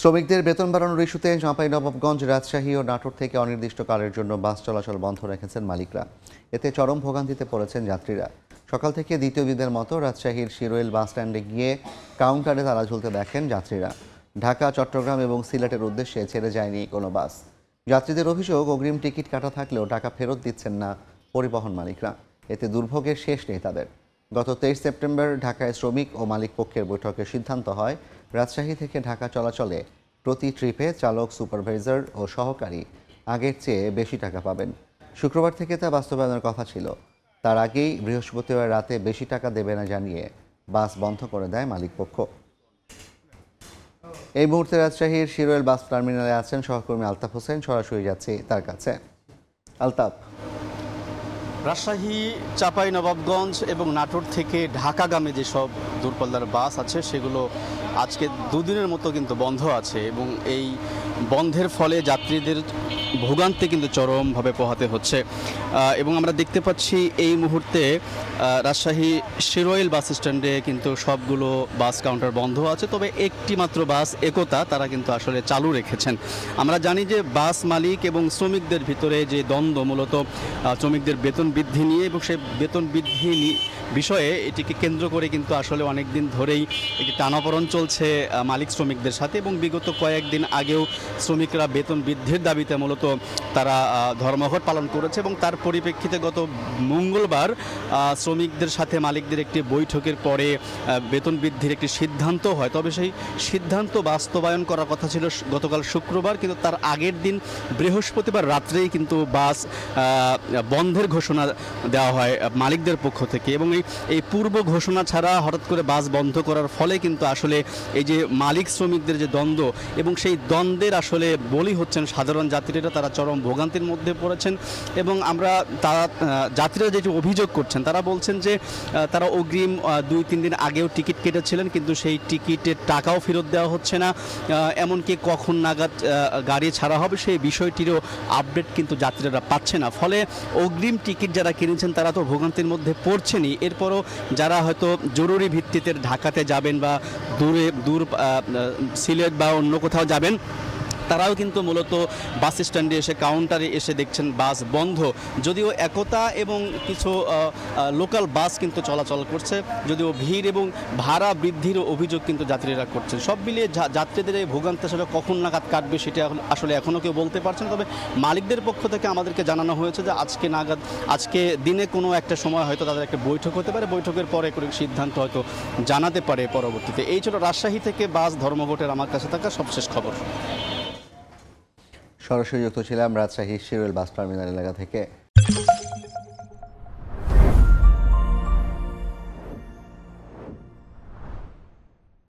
শ্রমিকদের বেতন বাড়ানোর ইস্যুতে চাঁপাইনবাবগঞ্জ, রাজশাহী ও নাটোর থেকে অনির্দিষ্টকালের জন্য বাস চলাচল বন্ধ রেখেছেন মালিকরা। এতে চরম ভোগান্তিতে পড়েছেন যাত্রীরা। সকাল থেকে দ্বিতীয় দিনের মতো রাজশাহীর শিরোইল বাস স্ট্যান্ডে গিয়ে কাউন্টারে তালা ঝুলতে দেখেন যাত্রীরা। ঢাকা, চট্টগ্রাম এবং সিলেটের উদ্দেশ্যে ছেড়ে যায়নি কোনো বাস। যাত্রীদের অভিযোগ, অগ্রিম টিকিট কাটা থাকলেও টাকা ফেরত দিচ্ছেন না পরিবহন মালিকরা। এতে দুর্ভোগের শেষ নেই তাদের। গত 23 সেপ্টেম্বর ঢাকায় শ্রমিক ও মালিক পক্ষের বৈঠকে সিদ্ধান্ত হয়, রাজশাহী থেকে ঢাকা চলাচলে প্রতি ট্রিপে চালক, সুপারভাইজার ও সহকারী আগের চেয়ে বেশি টাকা পাবেন। শুক্রবার থেকে তা বাস্তবায়নের কথা ছিল। তার আগেই বৃহস্পতিবার রাতে বেশি টাকা দেবে না জানিয়ে বাস বন্ধ করে দেয় মালিকপক্ষ। এই মুহূর্তে রাজশাহীর শিরোইল বাস টার্মিনালে আছেন সহকর্মী আলতাফ হোসেন। সরাসরি যাচ্ছি তার কাছে। আলতাফ, রাজশাহী, চাঁপাইনবাবগঞ্জ এবং নাটোর থেকে ঢাকাগামী যেসব দূরপাল্লার বাস আছে সেগুলো আজকে দুদিনের মতো কিন্তু বন্ধ আছে এবং এই বন্ধের ফলে যাত্রীদের ভোগান্তি কিন্তু চরমভাবে পোহাতে হচ্ছে। এবং আমরা দেখতে পাচ্ছি এই মুহূর্তে রাজশাহী শিরোইল বাস স্ট্যান্ডে কিন্তু সবগুলো বাস কাউন্টার বন্ধ আছে, তবে একটি মাত্র বাস একতা তারা কিন্তু আসলে চালু রেখেছেন। আমরা জানি যে বাস মালিক এবং শ্রমিকদের ভিতরে যে দ্বন্দ্ব, মূলত শ্রমিকদের বেতন বৃদ্ধি নিয়ে, এবং সেই বেতন বৃদ্ধি বিষয়ে এটিকে কেন্দ্র করে কিন্তু আসলে অনেক দিন ধরেই একটি টানাপোড়েন চলছে মালিক শ্রমিকদের সাথে। এবং বিগত কয়েকদিন আগেও শ্রমিকরা বেতন বৃদ্ধির দাবিতে মূলত তারা ধর্মঘট পালন করেছে এবং তার পরিপ্রেক্ষিতে গত মঙ্গলবার শ্রমিকদের সাথে মালিকদের একটি বৈঠকের পরে বেতন বৃদ্ধির একটি সিদ্ধান্ত হয়। তবে সেই সিদ্ধান্ত বাস্তবায়ন করার কথা ছিল গতকাল শুক্রবার, কিন্তু তার আগের দিন বৃহস্পতিবার রাত্রেই কিন্তু বাস বন্ধের ঘোষণা দেওয়া হয় মালিকদের পক্ষ থেকে। এবং এই পূর্ব ঘোষণা ছাড়া হঠাৎ করে বাস বন্ধ করার ফলে কিন্তু আসলে এই যে মালিক শ্রমিকদের যে দ্বন্দ্ব, এবং সেই দ্বন্দ্বের আসলে বলি হচ্ছেন সাধারণ যাত্রীরা। তারা চরম ভোগান্তির মধ্যে পড়েছেন এবং যাত্রীরা যেটি অভিযোগ করছেন, তারা বলছেন যে তারা অগ্রিম 2-3 দিন আগেও টিকিট কেটেছিলেন, কিন্তু সেই টিকিটের টাকাও ফেরত দেওয়া হচ্ছে না। এমনকি কখন নাগাদ গাড়ি ছাড়া হবে সেই বিষয়টিরও আপডেট কিন্তু যাত্রীরা পাচ্ছে না। ফলে অগ্রিম টিকিট যারা কিনেছেন তারা তো ভোগান্তির মধ্যে পড়ছেনই, এরপরও যারা হয়তো জরুরি ভিত্তিতে ঢাকাতে যাবেন বা দূর সিলেট বা অন্য কোথাও যাবেন, তারাও কিন্তু মূলত বাস স্ট্যান্ডে এসে কাউন্টারে এসে দেখছেন বাস বন্ধ। যদিও একতা এবং কিছু লোকাল বাস কিন্তু চলাচল করছে, যদিও ভিড় এবং ভাড়া বৃদ্ধির অভিযোগ কিন্তু যাত্রীরা করছেন। সব মিলিয়ে যাত্রীদের এই ভোগান্তি আসলে কখন নাগাদ কাটবে সেটা আসলে এখনও কেউ বলতে পারছেন। তবে মালিকদের পক্ষ থেকে আমাদেরকে জানানো হয়েছে যে আজকে দিনে কোনো একটা সময় হয়তো তাদের একটা বৈঠক হতে পারে, বৈঠকের পরে কোনো সিদ্ধান্ত হয়তো জানাতে পারে পরবর্তীতে। এই ছিল রাজশাহী থেকে বাস ধর্মঘটের আমার কাছে থাকা সবশেষ খবর। সরাসরি যুক্ত ছিলাম রাজশাহী শিরোইল বাস টার্মিনাল এলাকা থেকে।